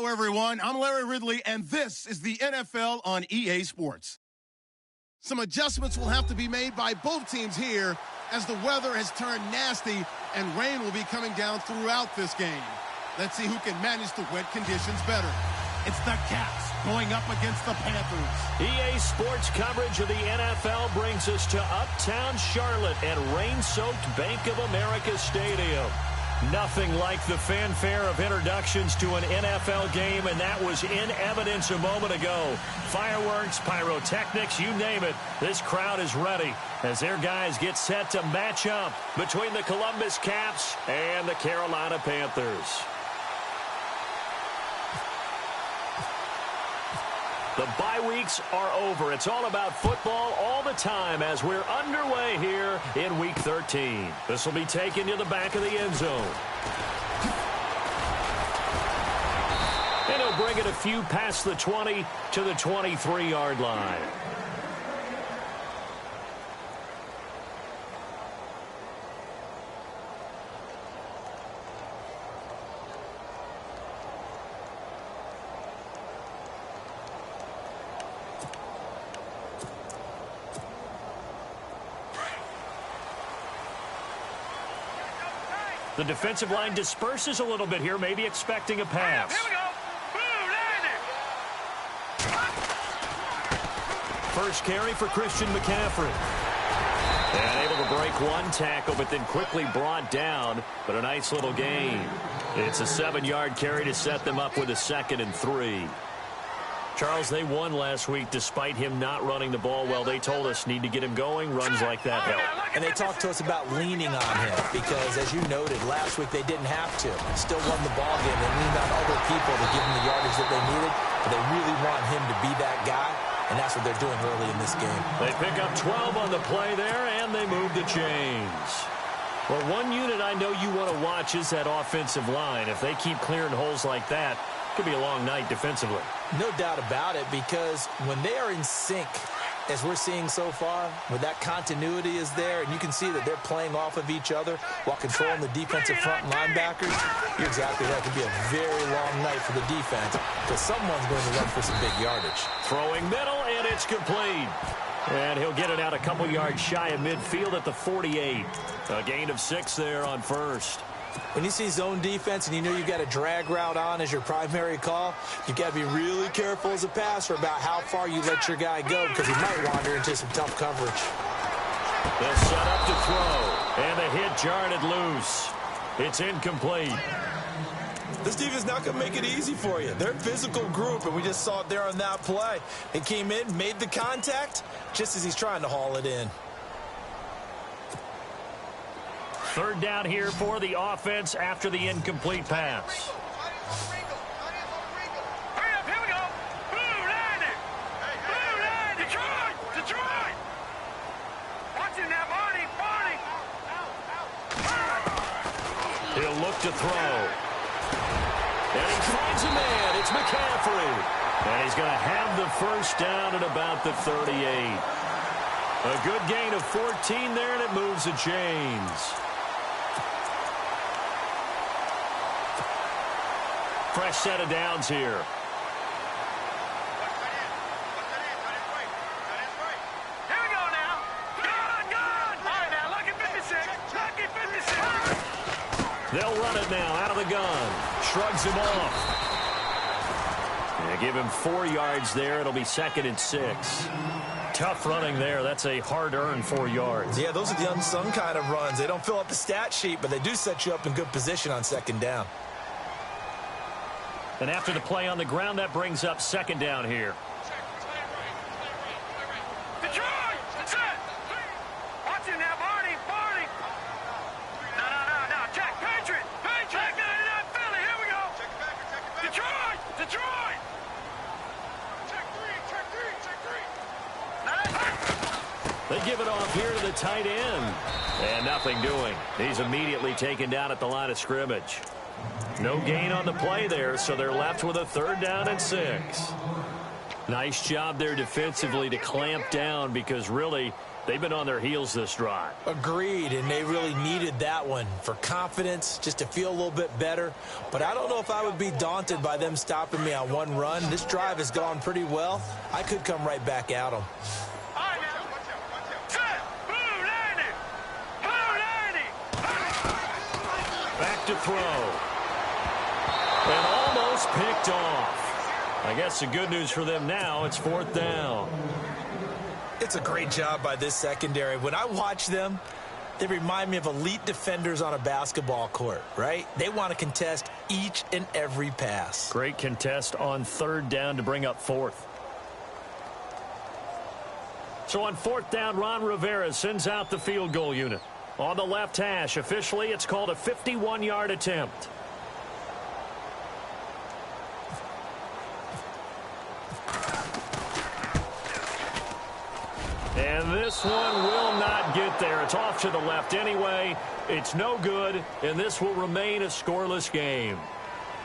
Hello, everyone. I'm Larry Ridley, and this is the NFL on EA Sports. Some adjustments will have to be made by both teams here as the weather has turned nasty and rain will be coming down throughout this game. Let's see who can manage the wet conditions better. It's the Cats going up against the Panthers. EA Sports coverage of the NFL brings us to Uptown Charlotte at rain-soaked Bank of America Stadium. Nothing like the fanfare of introductions to an NFL game, and that was in evidence a moment ago. Fireworks, pyrotechnics, you name it. This crowd is ready as their guys get set to match up between the Columbus Caps and the Carolina Panthers. The bye weeks are over. It's all about football all the time as we're underway here in Week 13. This will be taken to the back of the end zone. And he'll bring it a few past the 20 to the 23-yard line. The defensive line disperses a little bit here, maybe expecting a pass. Here we go. Boom, First carry for Christian McCaffrey. And able to break one tackle, but then quickly brought down, but a nice little gain. It's a 7-yard carry to set them up with a 2nd and 3. Charles, they won last week despite him not running the ball well. They told us need to get him going. Runs like that help. And they talked to us about leaning on him because, as you noted, last week they didn't have to. Still won the ball game. They leaned on other people to give them the yardage that they needed, but they really want him to be that guy, and that's what they're doing early in this game. They pick up 12 on the play there, and they move the chains. Well, one unit I know you want to watch is that offensive line. If they keep clearing holes like that, it could be a long night defensively. No doubt about it, because when they are in sync, as we're seeing so far, where that continuity is there, and you can see that they're playing off of each other while controlling the defensive front linebackers, you're exactly right. It could be a very long night for the defense because someone's going to run for some big yardage. Throwing middle, and it's complete. And he'll get it out a couple yards shy of midfield at the 48. A gain of 6 there on first. When you see zone defense and you know you've got a drag route on as your primary call, you've got to be really careful as a passer about how far you let your guy go because he might wander into some tough coverage. They'll set up to throw, and the hit jarred it loose. It's incomplete. This defense is not going to make it easy for you. They're a physical group, and we just saw it there on that play. He came in, made the contact, just as he's trying to haul it in. Third down here for the offense after the incomplete pass. Hurry up, here we go. Boom, landed. Boom, landed. Detroit. Watch it now, Barney. He'll look to throw. And he finds a man. It's McCaffrey. And he's going to have the first down at about the 38. A good gain of 14 there, and it moves the chains. Fresh set of downs here. Here we go now. Good. All right, now, lucky 56. Lucky 56. They'll run it now out of the gun. Shrugs him off. They give him 4 yards there. It'll be 2nd and 6. Tough running there. That's a hard-earned 4 yards. Yeah, those are the unsung kind of runs. They don't fill up the stat sheet, but they do set you up in good position on 2nd down. And after the play on the ground, that brings up 2nd down here. Detroit, that's it. Watch it now, Barney. No. Jack, Patriot. Jack, no, Philly. Here we go. Detroit. They give it off here to the tight end. And nothing doing. He's immediately taken down at the line of scrimmage. No gain on the play there, so they're left with a 3rd down and 6. Nice job there defensively to clamp down because really They've been on their heels this drive. Agreed, and they really needed that one for confidence, just to feel a little bit better. But I don't know if I would be daunted by them stopping me on one run. This drive has gone pretty well. I could come right back at them. Back to throw. And almost picked off. I guess the good news for them now, it's 4th down. It's a great job by this secondary. When I watch them, they remind me of elite defenders on a basketball court, right? They want to contest each and every pass. Great contest on 3rd down to bring up 4th. So on 4th down, Ron Rivera sends out the field goal unit. On the left hash, officially, it's called a 51-yard attempt. And this one will not get there. It's off to the left anyway. It's no good, and this will remain a scoreless game.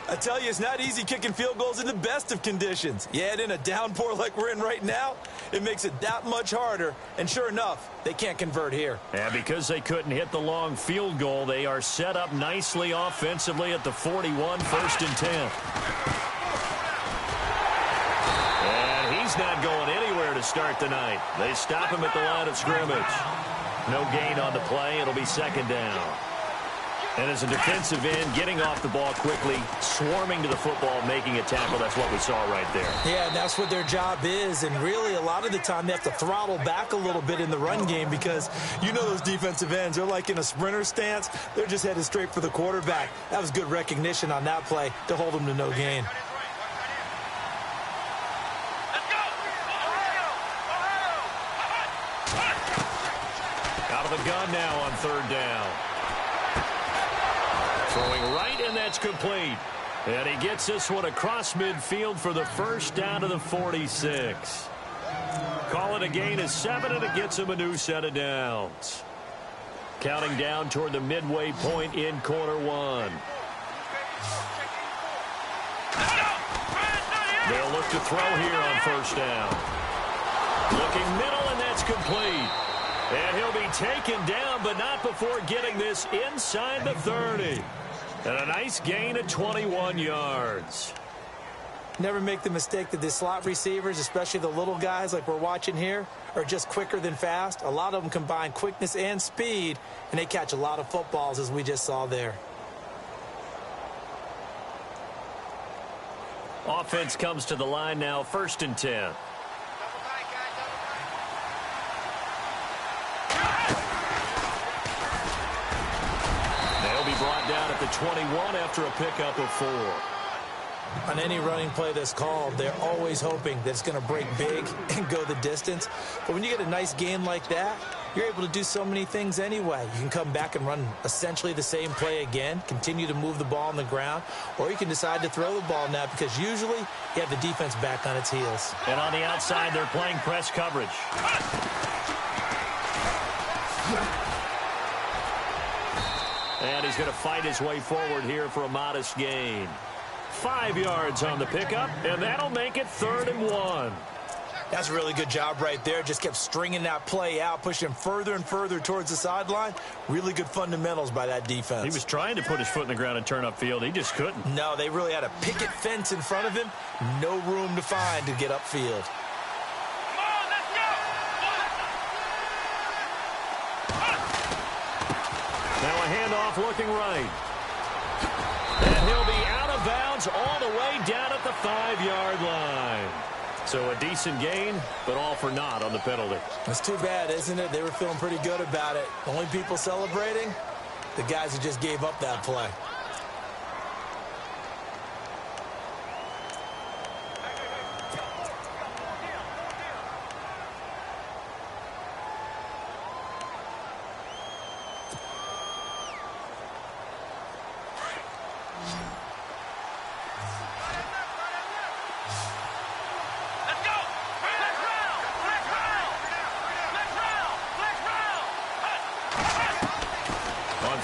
I tell you, it's not easy kicking field goals in the best of conditions. You add in a downpour like we're in right now, it makes it that much harder. And sure enough, they can't convert here. And because they couldn't hit the long field goal, they are set up nicely offensively at the 41, 1st and 10. And he's not going anywhere to start the night. They stop him at the line of scrimmage. No gain on the play. It'll be 2nd down. And as a defensive end, getting off the ball quickly, swarming to the football, making a tackle, that's what we saw right there. Yeah, and that's what their job is. And really, a lot of the time, they have to throttle back a little bit in the run game because you know those defensive ends, they're like in a sprinter stance. They're just headed straight for the quarterback. That was good recognition on that play to hold them to no gain. Out of the gun now on 3rd down. Throwing right, and that's complete. And he gets this one across midfield for the 1st down to the 46. Call it a gain of 7, and it gets him a new set of downs. Counting down toward the midway point in quarter 1. They'll look to throw here on 1st down. Looking middle, and that's complete. And he'll be taken down, but not before getting this inside the 30. And a nice gain of 21 yards. Never make the mistake that the slot receivers, especially the little guys like we're watching here, are just quicker than fast. A lot of them combine quickness and speed, and they catch a lot of footballs, as we just saw there. Offense comes to the line now, 1st and 10. Brought down at the 21 after a pickup of 4. On any running play that's called, they're always hoping that it's going to break big and go the distance. But when you get a nice gain like that, you're able to do so many things anyway. You can come back and run essentially the same play again, continue to move the ball on the ground, or you can decide to throw the ball now because usually you have the defense back on its heels. And on the outside, they're playing press coverage. And he's going to fight his way forward here for a modest gain. 5 yards on the pickup, and that'll make it 3rd and 1. That's a really good job right there. Just kept stringing that play out, pushing him further and further towards the sideline. Really good fundamentals by that defense. He was trying to put his foot in the ground and turn upfield. He just couldn't. No, they really had a picket fence in front of him. No room to find to get upfield. Now a handoff looking right. And he'll be out of bounds all the way down at the 5-yard line. So a decent gain, but all for naught on the penalty. That's too bad, isn't it? They were feeling pretty good about it. Only people celebrating, the guys who just gave up that play.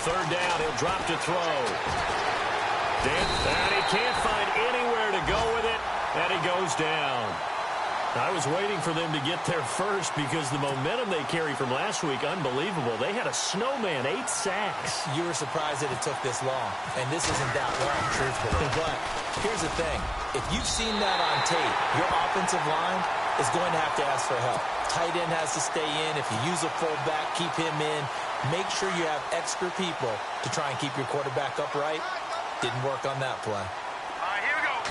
Third down, he'll drop to throw. And he can't find anywhere to go with it, and he goes down. I was waiting for them to get there first because the momentum they carry from last week, unbelievable. They had a snowman, 8 sacks. You were surprised that it took this long, and this isn't that long, truthfully. But here's the thing. If you've seen that on tape, your offensive line is going to have to ask for help. Tight end has to stay in. If you use a fullback, keep him in. Make sure you have extra people to try and keep your quarterback upright. Didn't work on that play. All right, here we go.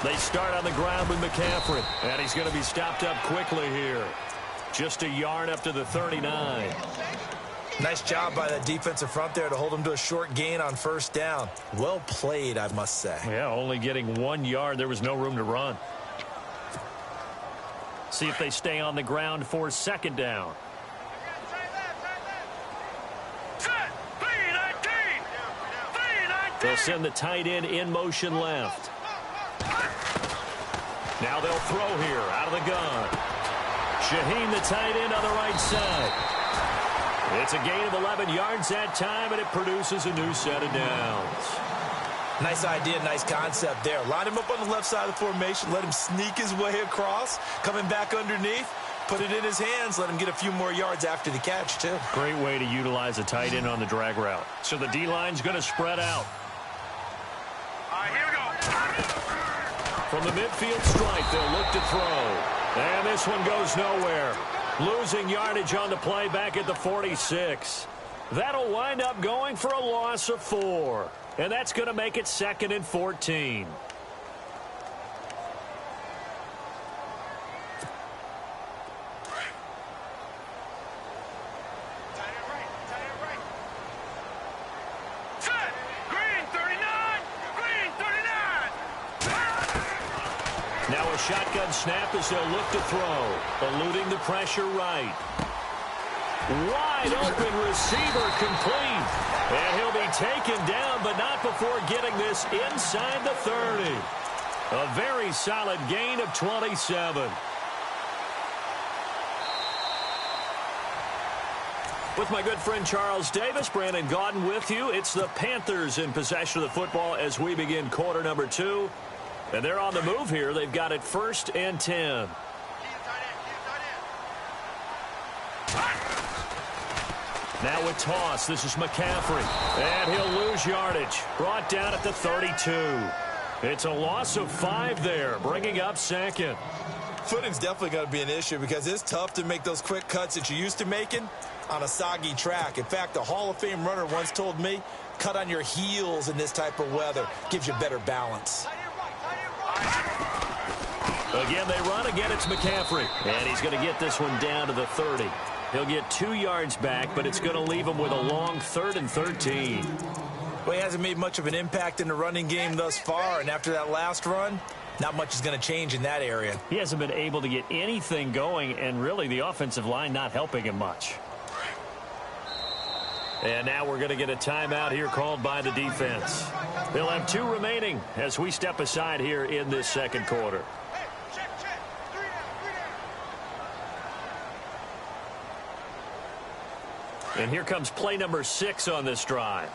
They start on the ground with McCaffrey, and he's going to be stopped up quickly here. Just a yard up to the 39. Nice job by that defensive front there to hold him to a short gain on first down. Well played, I must say. Yeah, only getting 1 yard. There was no room to run. See if they stay on the ground for second down. Set. 3-19. 3-19. They'll send the tight end in motion left. Now they'll throw here out of the gun. Shaheen, the tight end, on the right side. It's a gain of 11 yards that time, and it produces a new set of downs. Nice idea, nice concept there. Line him up on the left side of the formation. Let him sneak his way across. Coming back underneath. Put it in his hands. Let him get a few more yards after the catch, too. Great way to utilize a tight end on the drag route. So the D-line's going to spread out. All right, here we go. From the midfield stripe, they'll look to throw. And this one goes nowhere. Losing yardage on the play back at the 46. That'll wind up going for a loss of 4. And that's going to make it 2nd and 14. Set. Green 39. Green 39. Now a shotgun snap as they'll look to throw. Eluding the pressure right. Wide open receiver complete. And he'll be taken down, but not before getting this inside the 30. A very solid gain of 27. With my good friend Charles Davis, Brandon Gaudin with you. It's the Panthers in possession of the football as we begin quarter number 2. And they're on the move here. They've got it 1st and 10. Now a toss. This is McCaffrey. And he'll lose yardage. Brought down at the 32. It's a loss of 5 there, bringing up 2nd. Footing's definitely going to be an issue because it's tough to make those quick cuts that you're used to making on a soggy track. In fact, a Hall of Fame runner once told me, cut on your heels in this type of weather. Gives you better balance. Again, they run. Again, it's McCaffrey. And he's going to get this one down to the 30. He'll get 2 yards back, but it's going to leave him with a long 3rd and 13. Well, he hasn't made much of an impact in the running game thus far, and after that last run, not much is going to change in that area. He hasn't been able to get anything going, and really the offensive line not helping him much. And now we're going to get a timeout here called by the defense. They'll have 2 remaining as we step aside here in this second quarter. And here comes play number 6 on this drive.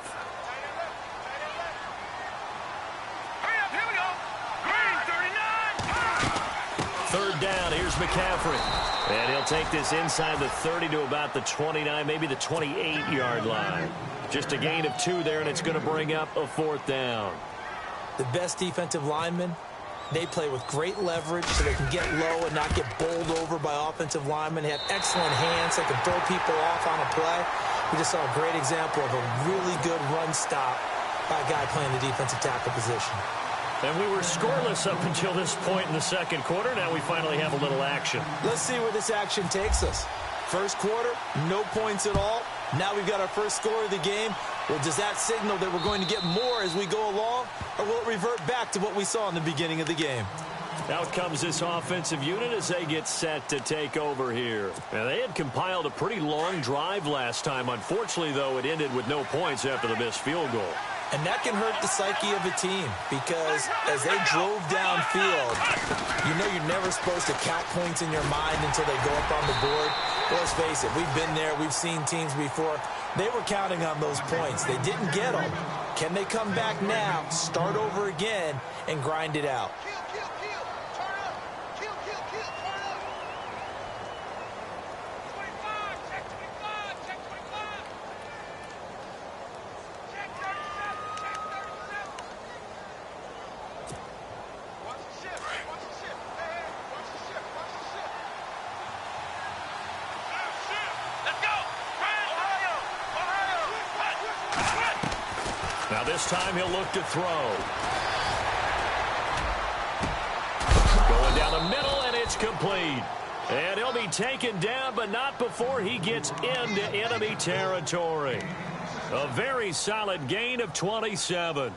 Hurry up, here we go. Green 39. 3rd down, here's McCaffrey. And he'll take this inside the 30 to about the 29, maybe the 28-yard line. Just a gain of 2 there, and it's going to bring up a 4th down. The best defensive linemen, they play with great leverage so they can get low and not get bowled over by offensive linemen. They have excellent hands. They can throw people off on a play. We just saw a great example of a really good run stop by a guy playing the defensive tackle position. And we were scoreless up until this point in the second quarter. Now we finally have a little action. Let's see where this action takes us. First quarter, no points at all. Now we've got our first score of the game. Well, does that signal that we're going to get more as we go along, or will it revert back to what we saw in the beginning of the game? Out comes this offensive unit as they get set to take over here. Now, they had compiled a pretty long drive last time. Unfortunately, though, it ended with no points after the missed field goal. And that can hurt the psyche of a team because as they drove downfield, you know you're never supposed to count points in your mind until they go up on the board. Well, let's face it, we've been there. We've seen teams before. They were counting on those points. They didn't get them. Can they come back now, start over again, and grind it out? this time he'll look to throw. Going down the middle, and it's complete. And he'll be taken down, but not before he gets into enemy territory. A very solid gain of 27.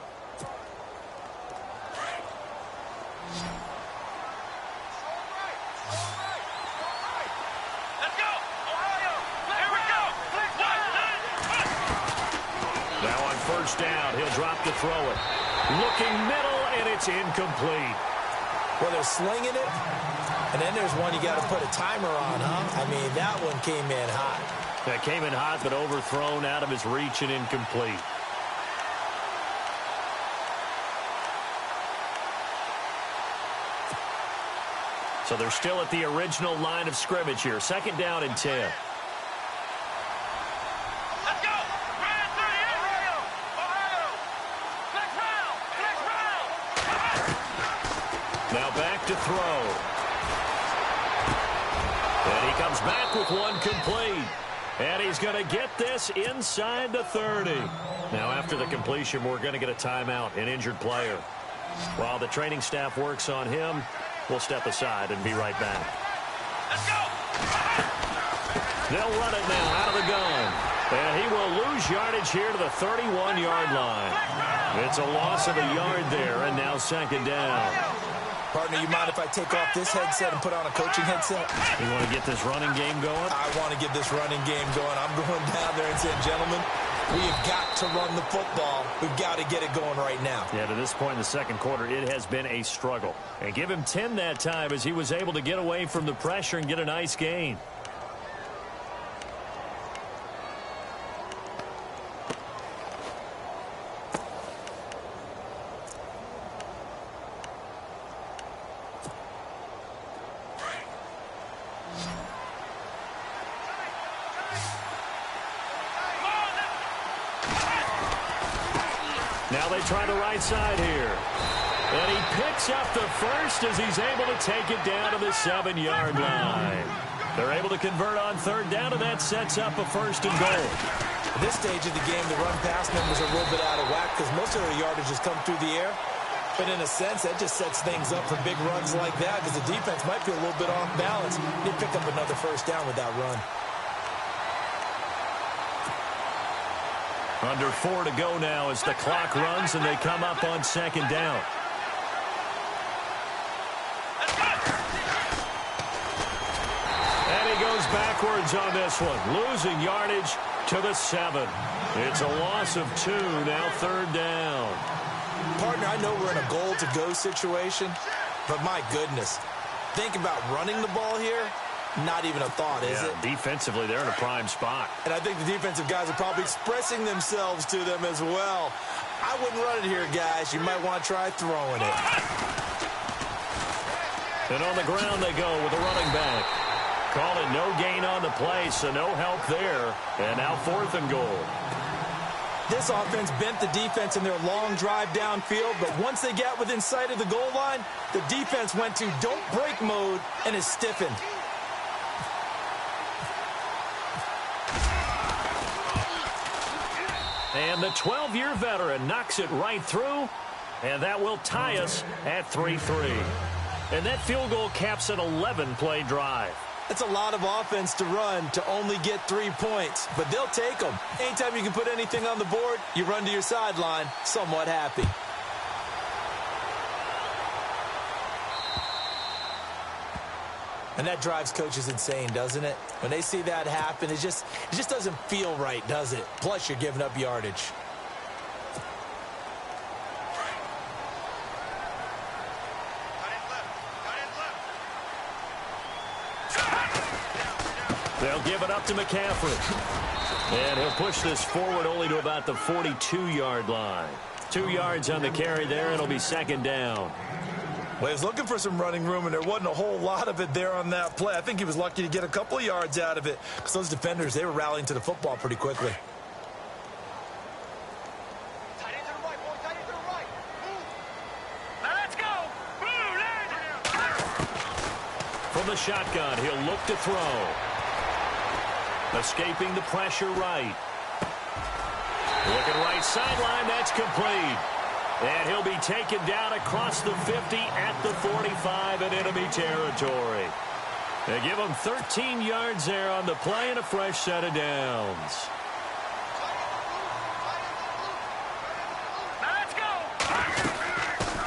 Now on first down, he'll drop to throw it. Looking middle, and it's incomplete. Well, they're slinging it, and then there's one you got to put a timer on, huh? I mean, that one came in hot. That came in hot, but overthrown out of his reach and incomplete. So they're still at the original line of scrimmage here. Second down and 10. Now back to throw. And he comes back with one complete. And he's going to get this inside the 30. Now after the completion, we're going to get a timeout, an injured player. While the training staff works on him, we'll step aside and be right back. Let's go! They'll run it now out of the gun. And he will lose yardage here to the 31-yard line. It's a loss of a yard there, and now second down. Partner, you mind if I take off this headset and put on a coaching headset? You want to get this running game going? I want to get this running game going. I'm going down there and saying, gentlemen, we have got to run the football. We've got to get it going right now. Yeah, to this point in the second quarter, it has been a struggle. And give him 10 that time as he was able to get away from the pressure and get a nice gain. Now they try the right side here. And he picks up the first as he's able to take it down to the 7-yard line. They're able to convert on third down, and that sets up a first and goal. At this stage of the game, the run-pass numbers are a little bit out of whack because most of their yardage has come through the air. But in a sense, that just sets things up for big runs like that because the defense might be a little bit off balance. They pick up another first down with that run. Under 4 to go now as the clock runs and they come up on second down. And he goes backwards on this one, losing yardage to the 7. It's a loss of 2, now third down. Partner, I know we're in a goal-to-go situation, but my goodness, think about running the ball here. Not even a thought, is it? Defensively, they're in a prime spot. And I think the defensive guys are probably expressing themselves to them as well. I wouldn't run it here, guys. You might want to try throwing it. And on the ground they go with a running back. Call it no gain on the play, so no help there. And now fourth and goal. This offense bent the defense in their long drive downfield, but once they got within sight of the goal line, the defense went to don't break mode and is stiffened. And the 12-year veteran knocks it right through, and that will tie us at 3-3. And that field goal caps an 11-play drive. That's a lot of offense to run to only get 3 points, but they'll take them. Anytime you can put anything on the board, you run to your sideline somewhat happy. And that drives coaches insane, doesn't it? When they see that happen, it just doesn't feel right, does it? Plus, you're giving up yardage. They'll give it up to McCaffrey. And he'll push this forward only to about the 42-yard line. 2 yards on the carry there, and it'll be second down. Well, he was looking for some running room, and there wasn't a whole lot of it there on that play. I think he was lucky to get a couple of yards out of it because those defenders, they were rallying to the football pretty quickly. Tight end to the right, boy. Tight end to the right. Move. Now let's go. Move, land. From the shotgun, he'll look to throw. Escaping the pressure right. Looking right sideline, that's complete. And he'll be taken down across the 50 at the 45 in enemy territory. They give him 13 yards there on the play and a fresh set of downs. Now let's go.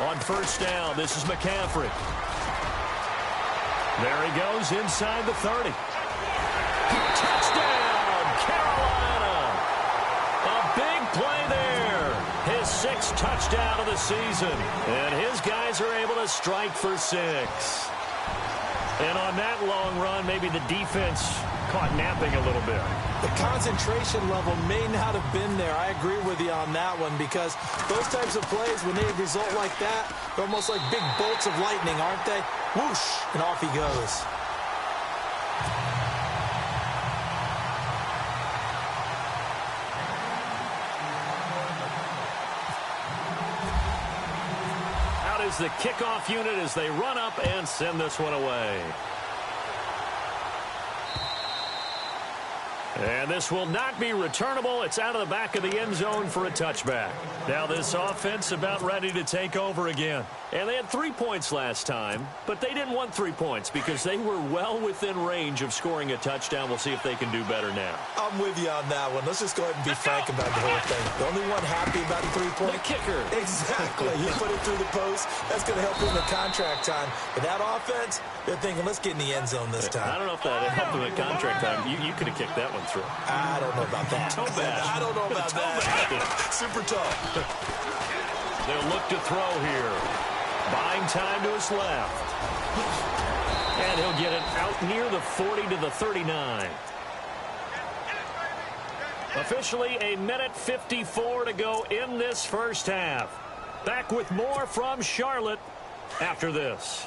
On first down, this is McCaffrey. There he goes inside the 30. Touchdown, Carolina. A big play there. His 6th touchdown of the season. And his guys are able to strike for 6. And on that long run, maybe the defense caught napping a little bit. The concentration level may not have been there. I agree with you on that one because those types of plays, when they result like that, they're almost like big bolts of lightning, aren't they? Whoosh, and off he goes. Is the kickoff unit as they run up and send this one away. And this will not be returnable. It's out of the back of the end zone for a touchback. Now this offense about ready to take over again. And they had 3 points last time, but they didn't want 3 points because they were well within range of scoring a touchdown. We'll see if they can do better now. I'm with you on that one. Let's just go ahead and be frank about the whole thing. The only one happy about the 3-point. The kicker. Exactly. You put it through the post. That's going to help him in contract time. But that offense, they're thinking, let's get in the end zone this time. I don't know if that helped him in contract time. You could have kicked that one through. I don't know about that. Toe bad. I don't know about that. Super tough. They'll look to throw here. Buying time to his left. And he'll get it out near the 40 to the 39. Officially a minute 54 to go in this first half. Back with more from Charlotte after this.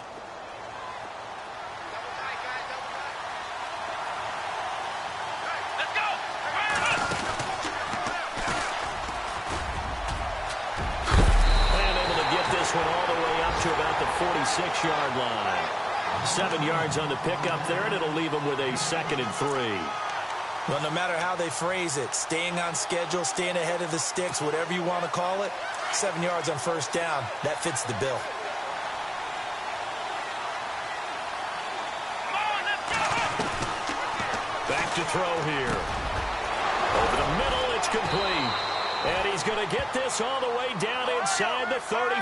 One all the way up to about the 46-yard line. 7 yards on the pickup there, and it'll leave them with a 2nd and 3. Well, no matter how they phrase it, staying on schedule, staying ahead of the sticks, whatever you want to call it, 7 yards on first down, that fits the bill. Back to throw here. Over the middle, it's complete. And he's going to get this all the way down inside the 35.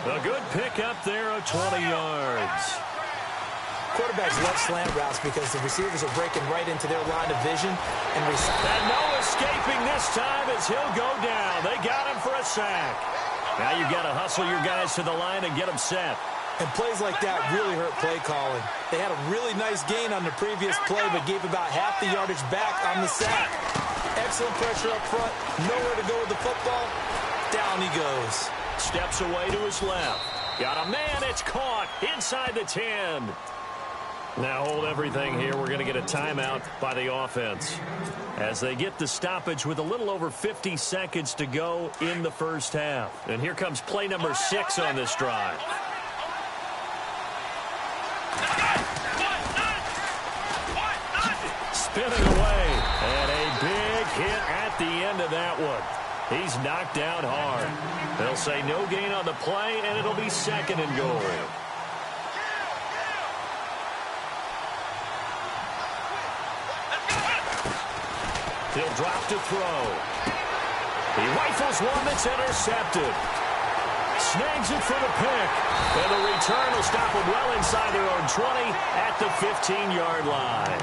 A good pickup there of 20 yards. Quarterbacks love slant routes because the receivers are breaking right into their line of vision. And no escaping this time as he'll go down. They got him for a sack. Now you've got to hustle your guys to the line and get them set. And plays like that really hurt play calling. They had a really nice gain on the previous play, but gave about half the yardage back on the sack. Excellent pressure up front. Nowhere to go with the football. Down he goes. Steps away to his left. Got a man. It's caught inside the 10. Now hold everything here. We're going to get a timeout by the offense as they get the stoppage with a little over 50 seconds to go in the first half. And here comes play number 6 on this drive. Spinning away, and a big hit at the end of that one. He's knocked down hard. They'll say no gain on the play, and it'll be 2nd and goal. He'll drop to throw. He rifles one that's intercepted. Snags it for the pick. And the return will stop him well inside their own 20 at the 15-yard line.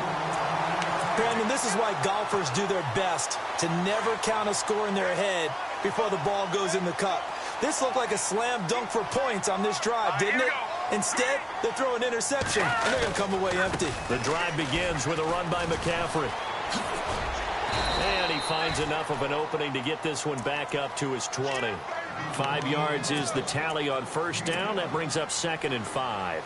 Brandon, this is why golfers do their best to never count a score in their head before the ball goes in the cup. This looked like a slam dunk for points on this drive, didn't it? Instead, they throw an interception, and they're going to come away empty. The drive begins with a run by McCaffrey. And he finds enough of an opening to get this one back up to his 20. 5 yards is the tally on first down. That brings up 2nd and 5.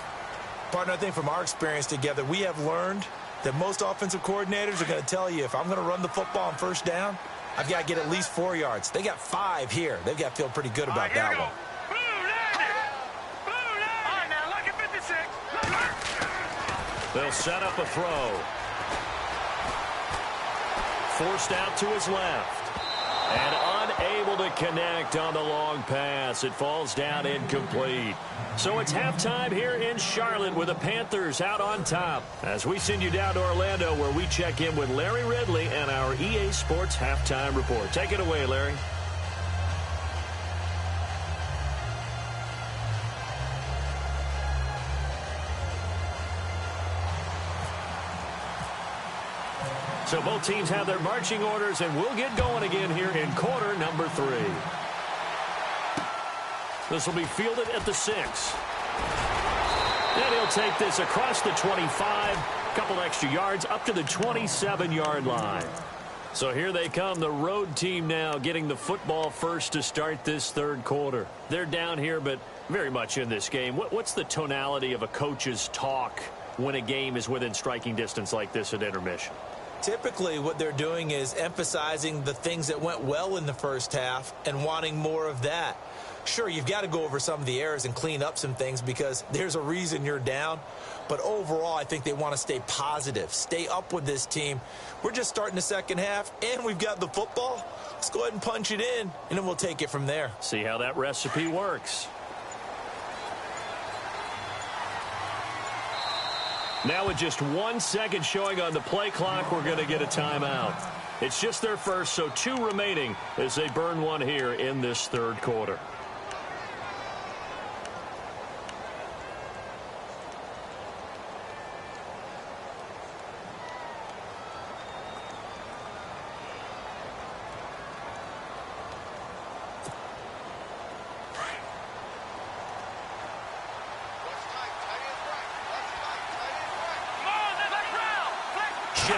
Partner, I think from our experience together, we have learned that most offensive coordinators are going to tell you, if I'm going to run the football on first down, I've got to get at least 4 yards. They got 5 here. They've got to feel pretty good about that one. All right, now look at 56. They'll set up a throw. Forced out to his left. And unable to connect on the long pass. It falls down incomplete. So it's halftime here in Charlotte with the Panthers out on top. As we send you down to Orlando where we check in with Larry Ridley and our EA Sports Halftime Report. Take it away, Larry. So both teams have their marching orders, and we'll get going again here in quarter number 3. This will be fielded at the 6. And he'll take this across the 25, a couple extra yards up to the 27-yard line. So here they come, the road team now getting the football first to start this third quarter. They're down here, but very much in this game. What's the tonality of a coach's talk when a game is within striking distance like this at intermission? Typically, what they're doing is emphasizing the things that went well in the first half and wanting more of that. Sure, you've got to go over some of the errors and clean up some things because there's a reason you're down. But overall, I think they want to stay positive, stay up with this team. We're just starting the second half, and we've got the football. Let's go ahead and punch it in, and then we'll take it from there. See how that recipe works. Now with just 1 second showing on the play clock, we're going to get a timeout. It's just their first, so 2 remaining as they burn one here in this third quarter.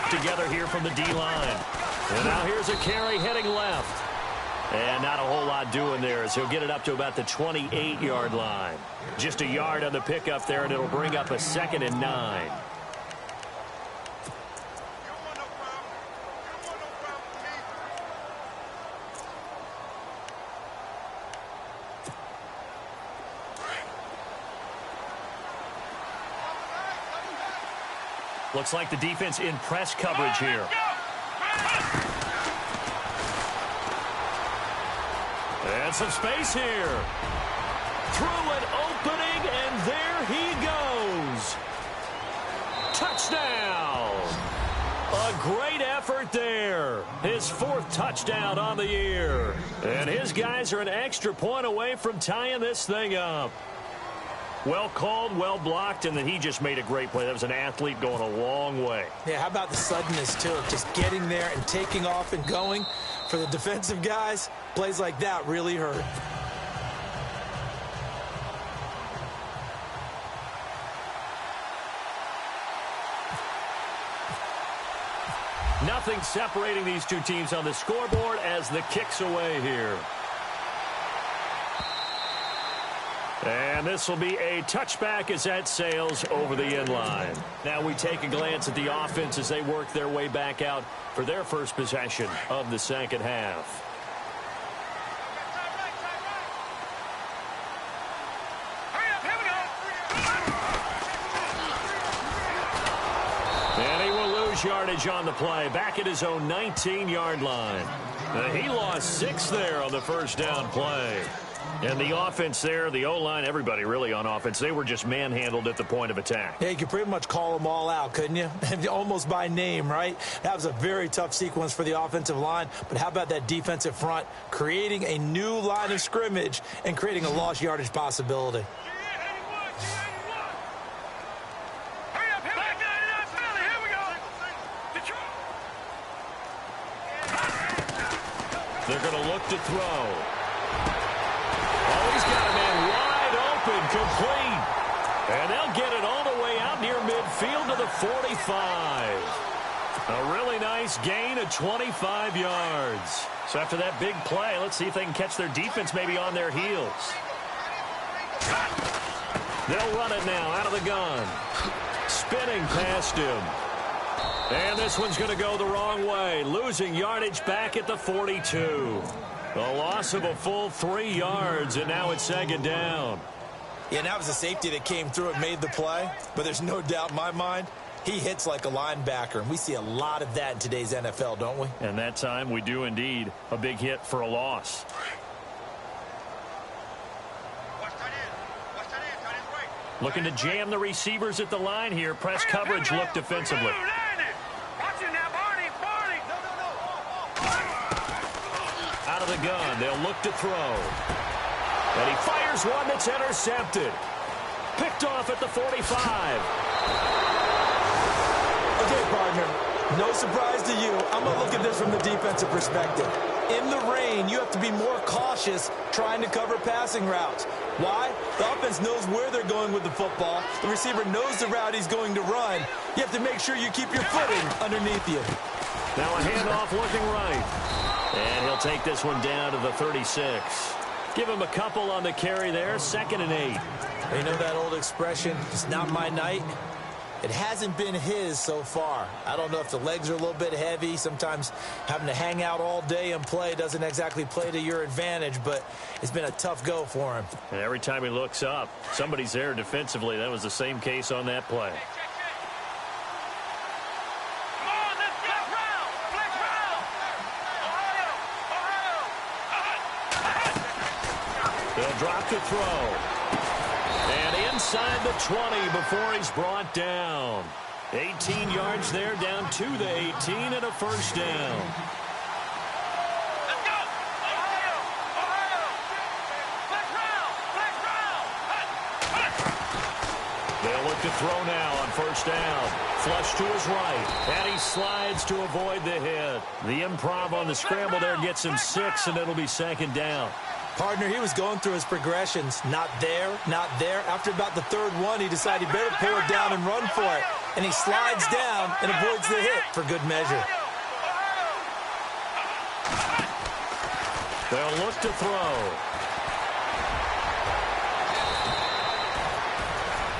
Together here from the D-line. And now here's a carry heading left. And not a whole lot doing there as he'll get it up to about the 28-yard line. Just a yard on the pickup there, and it'll bring up a 2nd and 9. Looks like the defense in press coverage here. And some space here. Through an opening, and there he goes. Touchdown. A great effort there. His 4th touchdown on the year. And his guys are an extra point away from tying this thing up. Well called, well blocked, and then he just made a great play. That was an athlete going a long way. Yeah, how about the suddenness, too? Just getting there and taking off and going. For the defensive guys, plays like that really hurt. Nothing separating these two teams on the scoreboard as the kick's away here. And this will be a touchback as that sails over the end line. Now we take a glance at the offense as they work their way back out for their first possession of the second half. And he will lose yardage on the play, back at his own 19-yard line. He lost 6 there on the first down play. And the offense there, the O-line, everybody really on offense, they were just manhandled at the point of attack. Yeah, you could pretty much call them all out, couldn't you? Almost by name, right? That was a very tough sequence for the offensive line. But how about that defensive front creating a new line of scrimmage and creating a lost yardage possibility? They're going to look to throw. Oh, he's got a man wide open, complete. And they'll get it all the way out near midfield to the 45. A really nice gain of 25 yards. So after that big play, let's see if they can catch their defense maybe on their heels. They'll run it now out of the gun. Spinning past him. And this one's going to go the wrong way. Losing yardage back at the 42. A loss of a full 3 yards, and now it's second down. Yeah, that was a safety that came through and made the play. But there's no doubt in my mind, He hits like a linebacker, and we see a lot of that in today's NFL, don't we? And that time we do indeed. A big hit for a loss. Looking to jam the receivers at the line here. Press coverage look defensively. Out of the gun, they'll look to throw. And he fires one that's intercepted. Picked off at the 45. Okay, partner, no surprise to you. I'm going to look at this from the defensive perspective. In the rain, you have to be more cautious trying to cover passing routes. Why? The offense knows where they're going with the football. The receiver knows the route he's going to run. You have to make sure you keep your footing underneath you. Now a handoff looking right. And he'll take this one down to the 36. Give him a couple on the carry there. 2nd and 8. You know that old expression, it's not my night? It hasn't been his so far. I don't know if the legs are a little bit heavy. Sometimes having to hang out all day and play doesn't exactly play to your advantage, but it's been a tough go for him. And every time he looks up, somebody's there defensively. That was the same case on that play. They'll drop to throw. And inside the 20 before he's brought down. 18 yards there, down to the 18, and a first down. Let's go! Ohio! Ohio! Flex round! They'll look to throw now on first down. Flush to his right, and he slides to avoid the hit. The improv on the scramble there gets him 6, and it'll be 2nd down. Partner, he was going through his progressions. Not there, not there. After about the 3rd one, he decided he better pull it down and run for it. And he slides down and avoids the hit for good measure. They'll look to throw.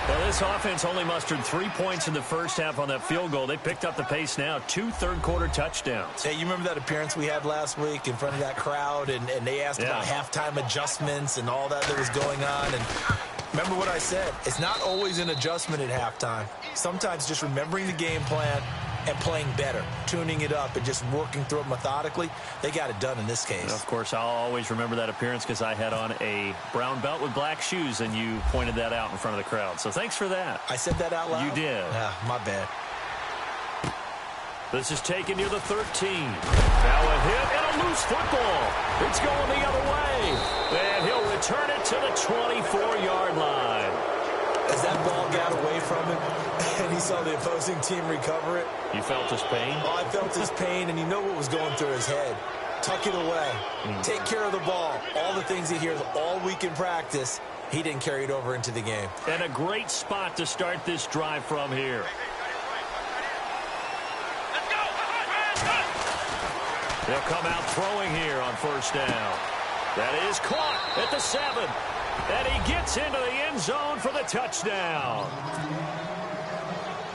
Well, this offense only mustered 3 points in the first half on that field goal. They picked up the pace now. 2 third-quarter touchdowns. Hey, you remember that appearance we had last week in front of that crowd, and they asked about halftime adjustments and all that was going on, and remember what I said. It's not always an adjustment at halftime. Sometimes just remembering the game plan and playing better, tuning it up and just working through it methodically. They got it done in this case. And of course, I'll always remember that appearance because I had on a brown belt with black shoes, and you pointed that out in front of the crowd. So thanks for that. I said that out loud? You did. Yeah, my bad. This is taken near the 13. Now a hit and a loose football. It's going the other way. And he'll return it to the 24-yard line. As that ball got away from him and he saw the opposing team recover it. You felt his pain? Oh, I felt his pain, and you know what was going through his head. Tuck it away. Take care of the ball. All the things he hears all week in practice, he didn't carry it over into the game. And a great spot to start this drive from here. They'll come out throwing here on first down. That is caught at the 7. And he gets into the end zone for the touchdown.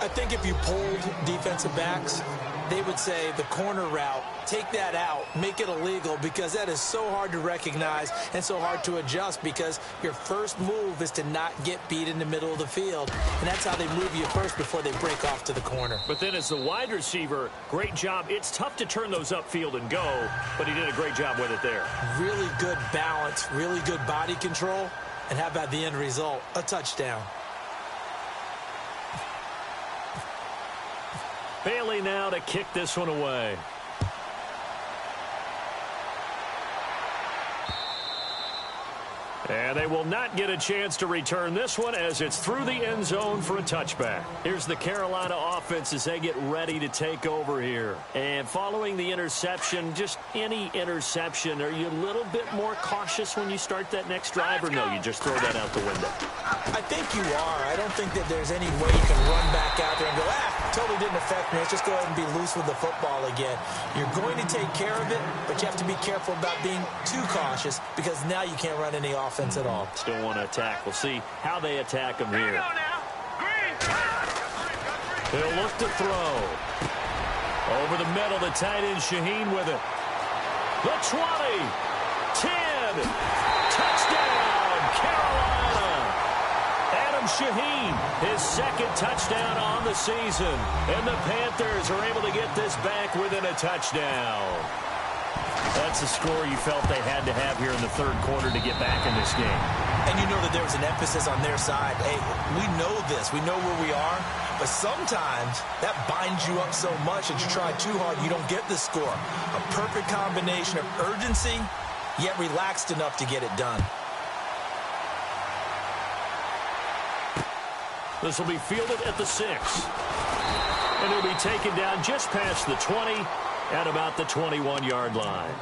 I think if you polled defensive backs, they would say the corner route, take that out, make it illegal, because that is so hard to recognize and so hard to adjust, because your first move is to not get beat in the middle of the field. And that's how they move you first before they break off to the corner. But then as the wide receiver, great job. It's tough to turn those upfield and go, but he did a great job with it there. Really good balance, really good body control, and how about the end result? A touchdown. Bailey now to kick this one away. And they will not get a chance to return this one as it's through the end zone for a touchback. Here's the Carolina offense as they get ready to take over here. And following the interception, just any interception, are you a little bit more cautious when you start that next drive, or no, you just throw that out the window? I think you are. I don't think that there's any way you can run back out there and go, totally didn't affect me. Let's just go ahead and be loose with the football again. You're going to take care of it, but you have to be careful about being too cautious, because now you can't run any offense at all. Still want to attack. We'll see how they attack him here. They'll look to throw. Over the middle, the tight end Shaheen with it. The 20, 10, touchdown, Carolina. Adam Shaheen, his second touchdown on the season. And the Panthers are able to get this back within a touchdown. That's the score you felt they had to have here in the third quarter to get back in this game. And you know that there was an emphasis on their side. Hey, we know this. We know where we are. But sometimes that binds you up so much that you try too hard, you don't get the score. A perfect combination of urgency, yet relaxed enough to get it done. This will be fielded at the 6. And it'll be taken down just past the 20 at about the 21-yard line.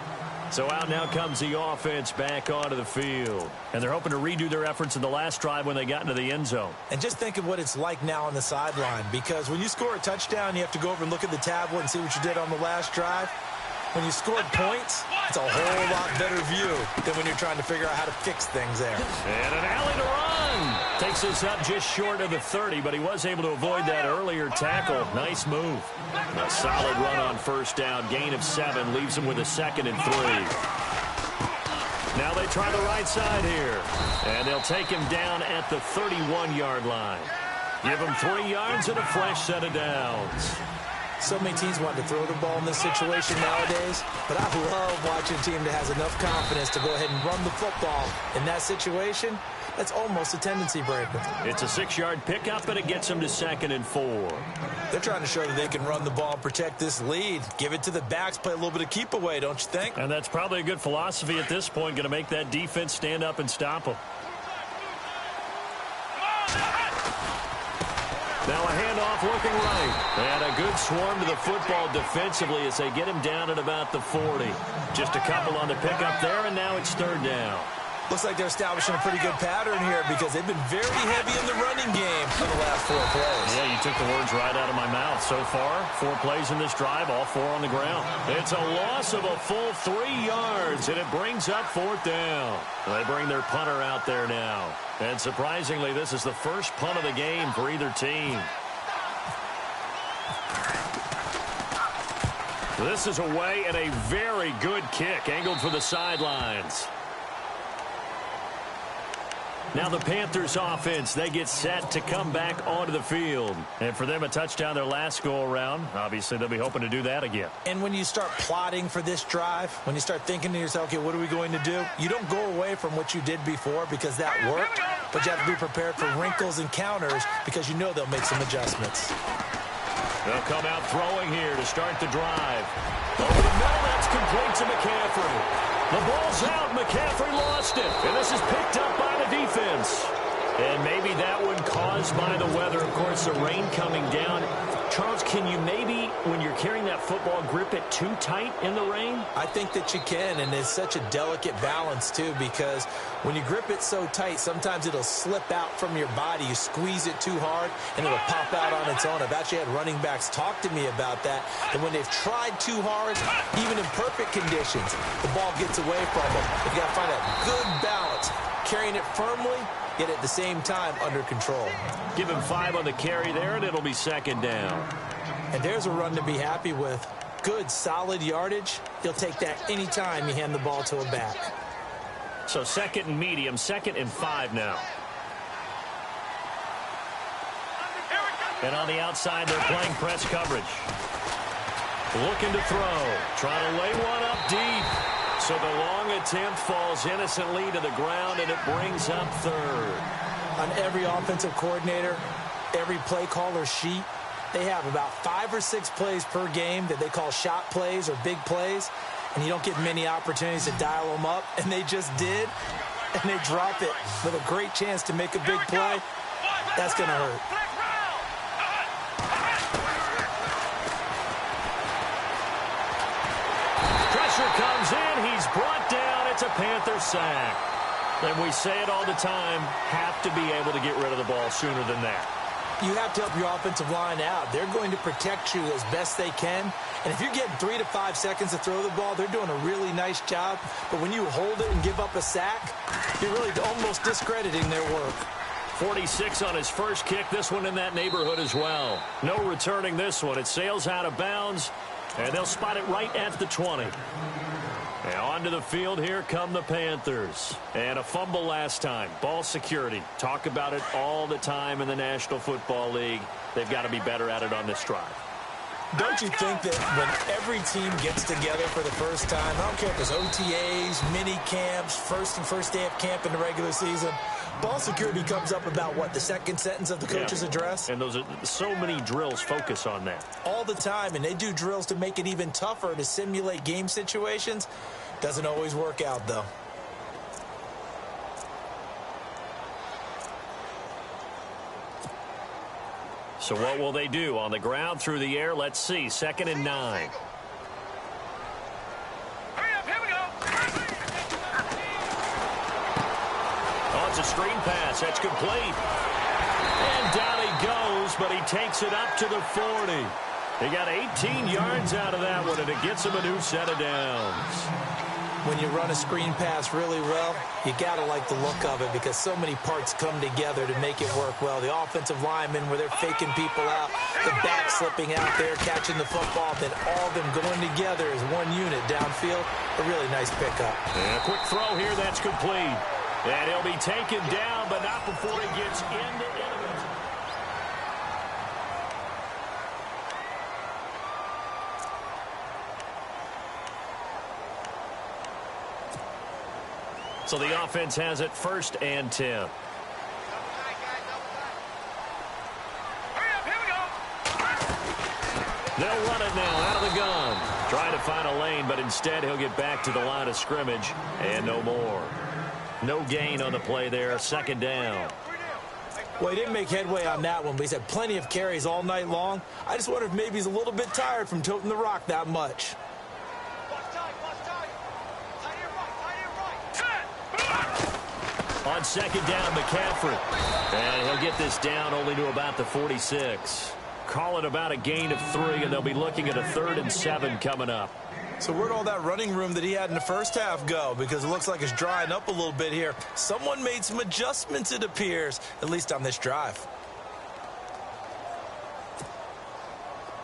So out now comes the offense back onto the field. And they're hoping to redo their efforts in the last drive when they got into the end zone. And just think of what it's like now on the sideline, because when you score a touchdown, you have to go over and look at the tablet and see what you did on the last drive. When you scored points, it's a whole lot better view than when you're trying to figure out how to fix things there. And an alley to run. Takes us up just short of the 30, but he was able to avoid that earlier tackle. Nice move. A solid run on first down. Gain of 7 leaves him with a 2nd and 3. Now they try the right side here. And they'll take him down at the 31-yard line. Give him 3 yards and a fresh set of downs. So many teams want to throw the ball in this situation nowadays, but I love watching a team that has enough confidence to go ahead and run the football. In that situation, that's almost a tendency breaker. It's a 6-yard pickup, and it gets them to 2nd and 4. They're trying to show that they can run the ball and protect this lead. Give it to the backs, play a little bit of keep away, don't you think? And that's probably a good philosophy at this point, going to make that defense stand up and stop them. Now a handoff looking right. And a good swarm to the football defensively as they get him down at about the 40. Just a couple on the pickup there, and now it's 3rd down. Looks like they're establishing a pretty good pattern here because they've been very heavy in the running game for the last 4 plays. Yeah, you took the words right out of my mouth. So far, 4 plays in this drive, all 4 on the ground. It's a loss of a full 3 yards, and it brings up 4th down. They bring their punter out there now. And surprisingly, this is the first punt of the game for either team. This is away and a very good kick, angled for the sidelines. Now the Panthers offense, they get set to come back onto the field. And for them, a touchdown their last go-around. Obviously, they'll be hoping to do that again. And when you start plotting for this drive, when you start thinking to yourself, okay, what are we going to do? You don't go away from what you did before because that worked, but you have to be prepared for wrinkles and counters because you know they'll make some adjustments. They'll come out throwing here to start the drive. Over the middle, that's complete to McCaffrey. The ball's out. McCaffrey lost it. And this is picked up by the defense. And maybe that one caused by the weather. Of course, the rain coming down. Charles, can you maybe, when you're carrying that football, grip it too tight in the rain? I think that you can, and it's such a delicate balance, too, because when you grip it so tight, sometimes it'll slip out from your body. You squeeze it too hard, and it'll pop out on its own. I've actually had running backs talk to me about that, and when they've tried too hard, even in perfect conditions, the ball gets away from them. You've got to find a good balance, carrying it firmly, yet at the same time under control. Give him 5 on the carry there, and it'll be 2nd down. And there's a run to be happy with. Good, solid yardage. He'll take that anytime you hand the ball to a back. So 2nd and medium, 2nd and 5 now. And on the outside, they're playing press coverage. Looking to throw. Trying to lay one up deep. So the long attempt falls innocently to the ground, and it brings up 3rd. On every offensive coordinator, every play caller sheet, they have about 5 or 6 plays per game that they call shot plays or big plays, and you don't get many opportunities to dial them up, and they just did, and they drop it with a great chance to make a big play. That's going to hurt. Pressure comes in. He's brought down. It's a Panther sack. And we say it all the time, have to be able to get rid of the ball sooner than that. You have to help your offensive line out. They're going to protect you as best they can. And if you're getting 3 to 5 seconds to throw the ball, they're doing a really nice job. But when you hold it and give up a sack, you're really almost discrediting their work. 46 on his first kick. This one in that neighborhood as well. No returning this one. It sails out of bounds, and they'll spot it right at the 20. Now Onto the field, here come the Panthers. And a fumble last time. Ball security. Talk about it all the time in the National Football League. They've got to be better at it on this drive. Don't you think that when every team gets together for the first time, I don't care if it's OTAs, mini camps, first day of camp in the regular season, ball security comes up about, what, the second sentence of the coach's address? And those are so many drills focus on that. All the time, and they do drills to make it even tougher to simulate game situations. Doesn't always work out, though. So what will they do? On the ground, through the air, let's see. 2nd and 9. Hurry up, here we go. Oh, it's a screen pass. That's complete. And down he goes, but he takes it up to the 40. He got 18 yards out of that one, and it gets him a new set of downs. When you run a screen pass really well, you got to like the look of it because so many parts come together to make it work well. The offensive linemen, where they're faking people out, the back slipping out there, catching the football, then all of them going together as one unit downfield. A really nice pickup. And a quick throw here, that's complete. And he'll be taken down, but not before he gets into it. So the offense has it 1st and 10. Hurry up, here we go. They'll run it now out of the gun. Trying to find a lane, but instead he'll get back to the line of scrimmage and no more. No gain on the play there. 2nd down. Well, he didn't make headway on that one, but he's had plenty of carries all night long. I just wonder if maybe he's a little bit tired from toting the rock that much. On 2nd down, McCaffrey. And he'll get this down only to about the 46. Call it about a gain of 3, and they'll be looking at a 3rd and 7 coming up. So where'd all that running room that he had in the first half go? Because it looks like it's drying up a little bit here. Someone made some adjustments, it appears, at least on this drive.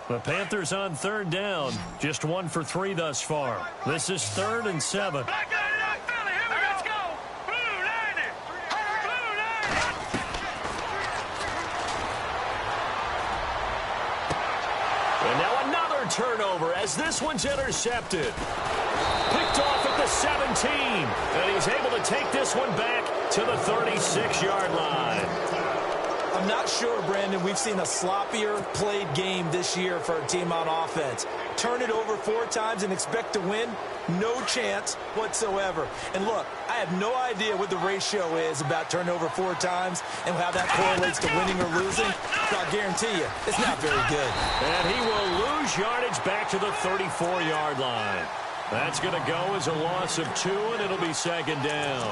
The Panthers on 3rd down. Just 1 for 3 thus far. This is 3rd and 7. Back out of that Philly, here we go. Let's go. Blue 90. Blue 90. And now another turnover as this one's intercepted. Picked off at the 17. And he's able to take this one back to the 36-yard line. I'm not sure, Brandon, we've seen a sloppier played game this year for a team on offense. Turn it over 4 times and expect to win? No chance whatsoever. And look, I have no idea what the ratio is about turnover 4 times and how that correlates to winning or losing. But I'll guarantee you, it's not very good. And he will lose yardage back to the 34-yard line. That's going to go as a loss of 2, and it'll be 2nd down.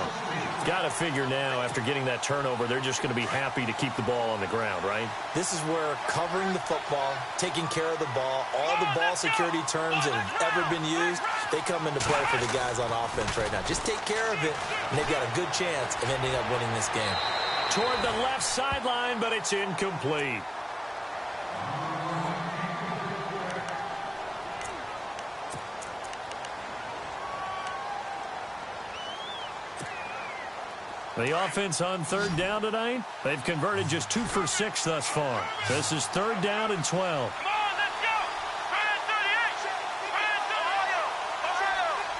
Got to figure now, after getting that turnover, they're just going to be happy to keep the ball on the ground, right? This is where covering the football, taking care of the ball, all the ball security terms that have ever been used, they come into play for the guys on offense right now. Just take care of it, and they've got a good chance of ending up winning this game. Toward the left sideline, but it's incomplete. The offense on 3rd down tonight, they've converted just 2 for 6 thus far. This is 3rd down and 12. Come on, let's go. Brand 38. Brand 38.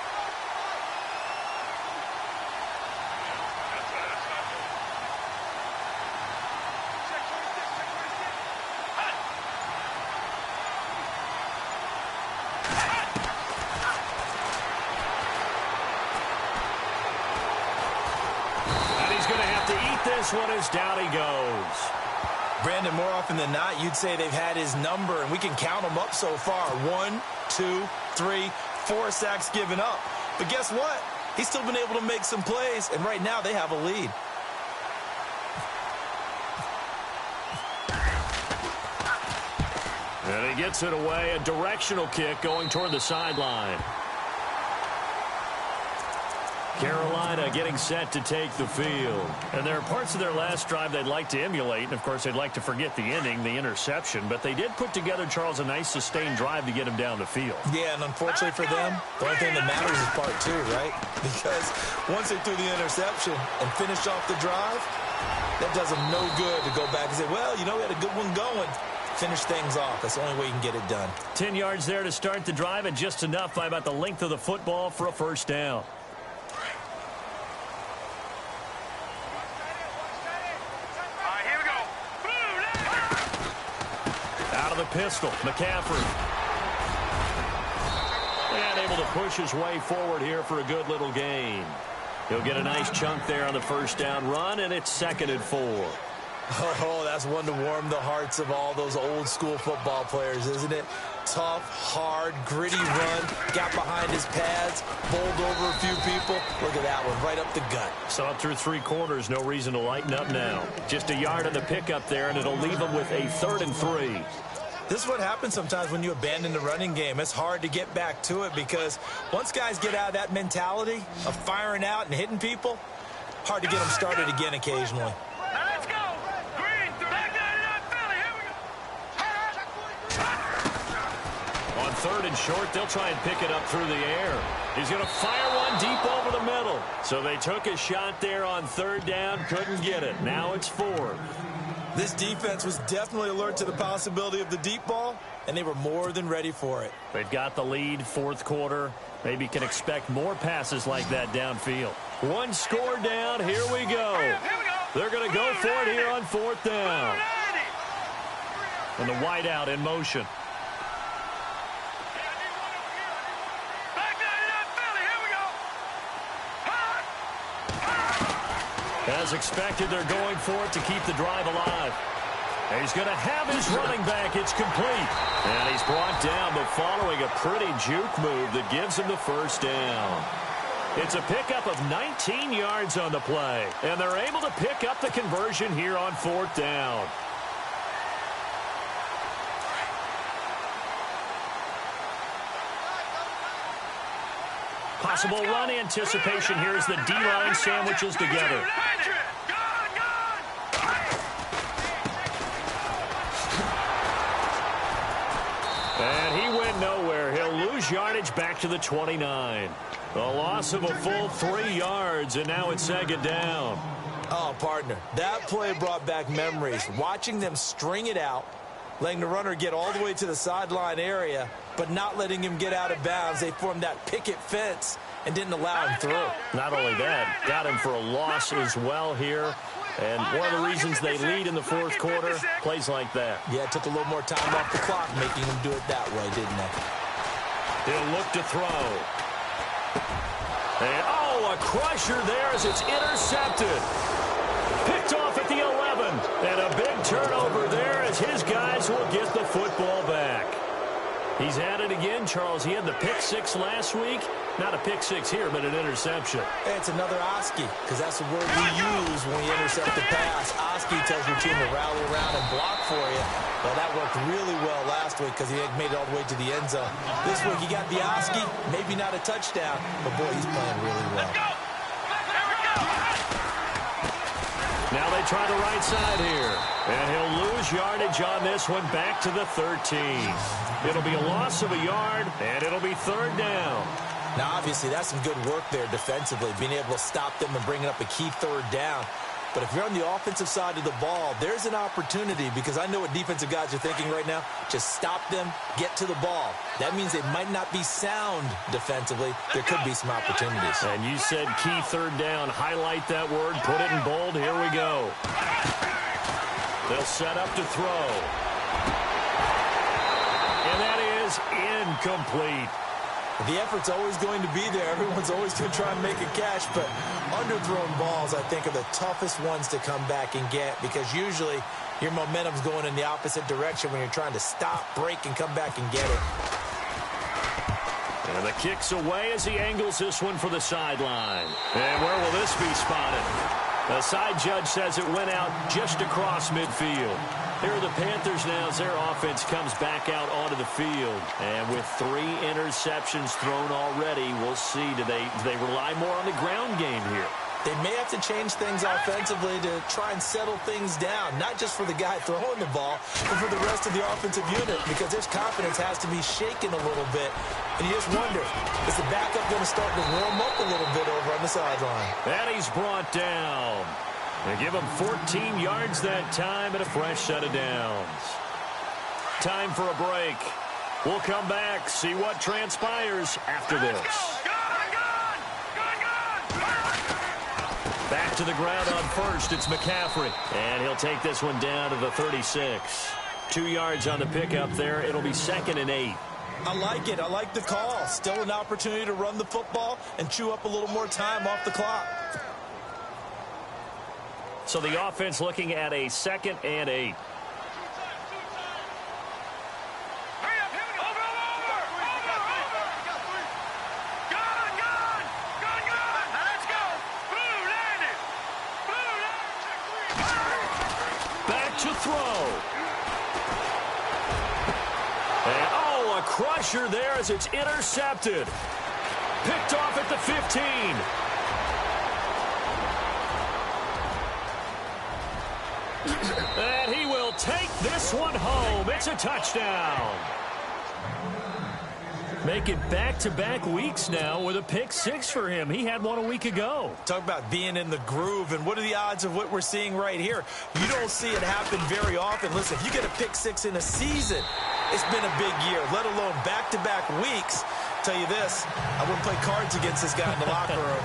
This one is down he goes. Brandon, more often than not, you'd say they've had his number, and we can count them up so far. 1, 2, 3, 4 sacks given up. But guess what? He's still been able to make some plays, and right now they have a lead. And he gets it away, a directional kick going toward the sideline. Carolina getting set to take the field. And there are parts of their last drive they'd like to emulate. And, of course, they'd like to forget the ending, the interception. But they did put together, Charles, a nice sustained drive to get him down the field. Yeah, and unfortunately for them, the only thing that matters is part two, right? Because once they threw the interception and finished off the drive, that does them no good to go back and say, well, you know, we had a good one going. Finish things off. That's the only way you can get it done. 10 yards there to start the drive, and just enough by about the length of the football for a first down. Out of the pistol, McCaffrey. And able to push his way forward here for a good little gain. He'll get a nice chunk there on the first down run, and it's 2nd and 4. Oh, that's one to warm the hearts of all those old school football players, isn't it? Tough, hard, gritty run, got behind his pads, bowled over a few people. Look at that one, right up the gut. Saw it through 3 quarters, no reason to lighten up now. Just a yard on the pickup there, and it'll leave him with a 3rd and 3. This is what happens sometimes when you abandon the running game. It's hard to get back to it because once guys get out of that mentality of firing out and hitting people, hard to get them started again occasionally. Let's go. Green, back down Philly. Here we go. On 3rd and short, they'll try and pick it up through the air. He's going to fire one deep over the middle. So they took a shot there on 3rd down, couldn't get it. Now it's 4th. This defense was definitely alert to the possibility of the deep ball, and they were more than ready for it. They've got the lead, 4th quarter. Maybe can expect more passes like that downfield. 1 score down, here we go. They're going to go for it here on 4th down. And the wideout in motion. As expected, they're going for it to keep the drive alive. And he's going to have his running back. It's complete. And he's brought down, but following a pretty juke move that gives him the first down. It's a pickup of 19 yards on the play. And they're able to pick up the conversion here on 4th down. Possible run anticipation here as the D-line sandwiches together. And he went nowhere. He'll lose yardage back to the 29. A loss of a full 3 yards, and now it's 2nd down. Oh, partner, that play brought back memories. Watching them string it out, letting the runner get all the way to the sideline area, but not letting him get out of bounds. They formed that picket fence and didn't allow him through. Not only that, got him for a loss as well here. And one of the reasons they lead in the 4th quarter, plays like that. Yeah, it took a little more time off the clock, making him do it that way, didn't it? He'll look to throw. And, oh, a crusher there as it's intercepted. Picked off at the 11. And a big turnover there as his guys will get the football back. He's at it again, Charles. He had the pick 6 last week. Not a pick 6 here, but an interception. Hey, it's another Oski, because that's the word we use when we intercept the pass. Oski tells your team to rally around and block for you. Well, that worked really well last week because he had made it all the way to the end zone. This week, he got the Oski, maybe not a touchdown, but, boy, he's playing really well. Now they try the right side here. And he'll lose yardage on this one back to the 13. It'll be a loss of a yard, and it'll be 3rd down. Now, obviously, that's some good work there defensively, being able to stop them and bringing up a key 3rd down. But if you're on the offensive side of the ball, there's an opportunity because I know what defensive guys are thinking right now. Just stop them, get to the ball. That means they might not be sound defensively. There could be some opportunities. And you said key 3rd down. Highlight that word. Put it in bold. Here we go. They'll set up to throw. And that is incomplete. The effort's always going to be there. Everyone's always going to try and make a catch, but underthrown balls, I think, are the toughest ones to come back and get because usually your momentum's going in the opposite direction when you're trying to stop, break, and come back and get it. And the kick's away as he angles this one for the sideline. And where will this be spotted? The side judge says it went out just across midfield. Here are the Panthers now as their offense comes back out onto the field. And with 3 interceptions thrown already, we'll see. Do they rely more on the ground game here? They may have to change things offensively to try and settle things down, not just for the guy throwing the ball, but for the rest of the offensive unit, because their confidence has to be shaken a little bit. And you just wonder, is the backup going to start to warm up a little bit over on the sideline? And he's brought down. They give him 14 yards that time and a fresh set of downs. Time for a break. We'll come back, see what transpires after this. Back to the ground on first. It's McCaffrey. And he'll take this one down to the 36. 2 yards on the pickup there. It'll be 2nd and 8. I like it. I like the call. Still an opportunity to run the football and chew up a little more time off the clock. So the offense looking at a 2nd and 8. To throw. And, oh, a crusher there as it's intercepted. Picked off at the 15. And he will take this one home. It's a touchdown. Make it back-to-back weeks now with a pick 6 for him. He had one a week ago. Talk about being in the groove, and what are the odds of what we're seeing right here? You don't see it happen very often. Listen, if you get a pick 6 in a season, it's been a big year, let alone back-to-back weeks. I'll tell you this, I wouldn't play cards against this guy in the locker room.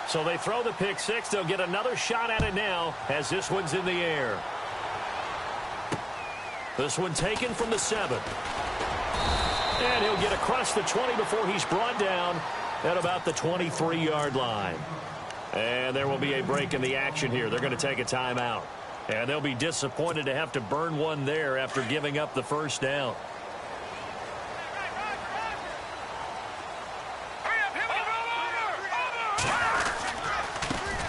So they throw the pick 6. They'll get another shot at it now as this one's in the air. This one taken from the 7. And he'll get across the 20 before he's brought down at about the 23-yard line. And there will be a break in the action here. They're going to take a timeout. And they'll be disappointed to have to burn one there after giving up the first down.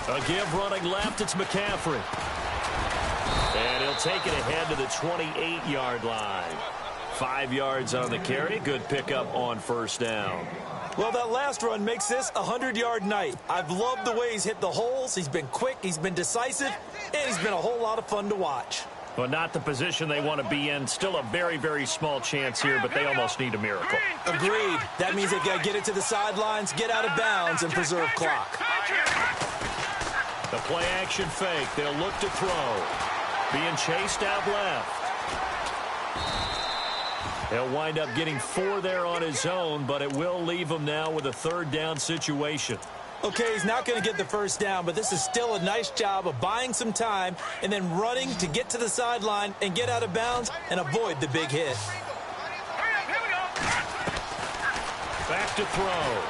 A give running left, it's McCaffrey. And he'll take it ahead to the 28-yard line. 5 yards on the carry. Good pickup on first down. Well, that last run makes this a 100-yard night. I've loved the way he's hit the holes. He's been quick, he's been decisive, and he's been a whole lot of fun to watch. But not the position they want to be in. Still a very, very small chance here, but they almost need a miracle. Agreed. That means they've got to get it to the sidelines, get out of bounds, and preserve clock. The play action fake. They'll look to throw. Being chased out left. He'll wind up getting 4 there on his own, but it will leave him now with a 3rd down situation. Okay, he's not going to get the first down, but this is still a nice job of buying some time and then running to get to the sideline and get out of bounds and avoid the big hit. Back to throw.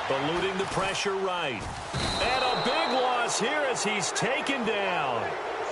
Eluding the pressure right. And a big loss here as he's taken down.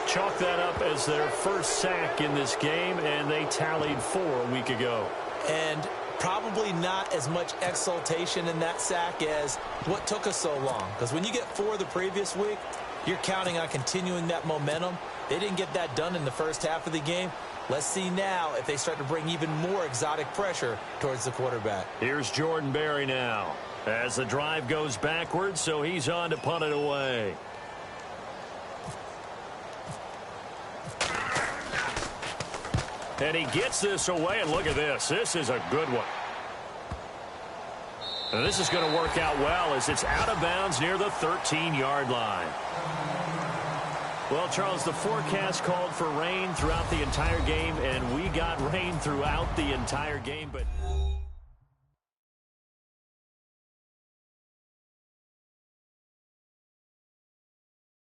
Chalk that up as their first sack in this game, and they tallied 4 a week ago. And probably not as much exultation in that sack as what took us so long. Because when you get 4 the previous week, you're counting on continuing that momentum. They didn't get that done in the first half of the game. Let's see now if they start to bring even more exotic pressure towards the quarterback. Here's Jordan Berry now as the drive goes backwards, so he's on to punt it away. And he gets this away, and look at this. This is a good one. And this is going to work out well as it's out of bounds near the 13-yard line. Well, Charles, the forecast called for rain throughout the entire game, and we got rain throughout the entire game, but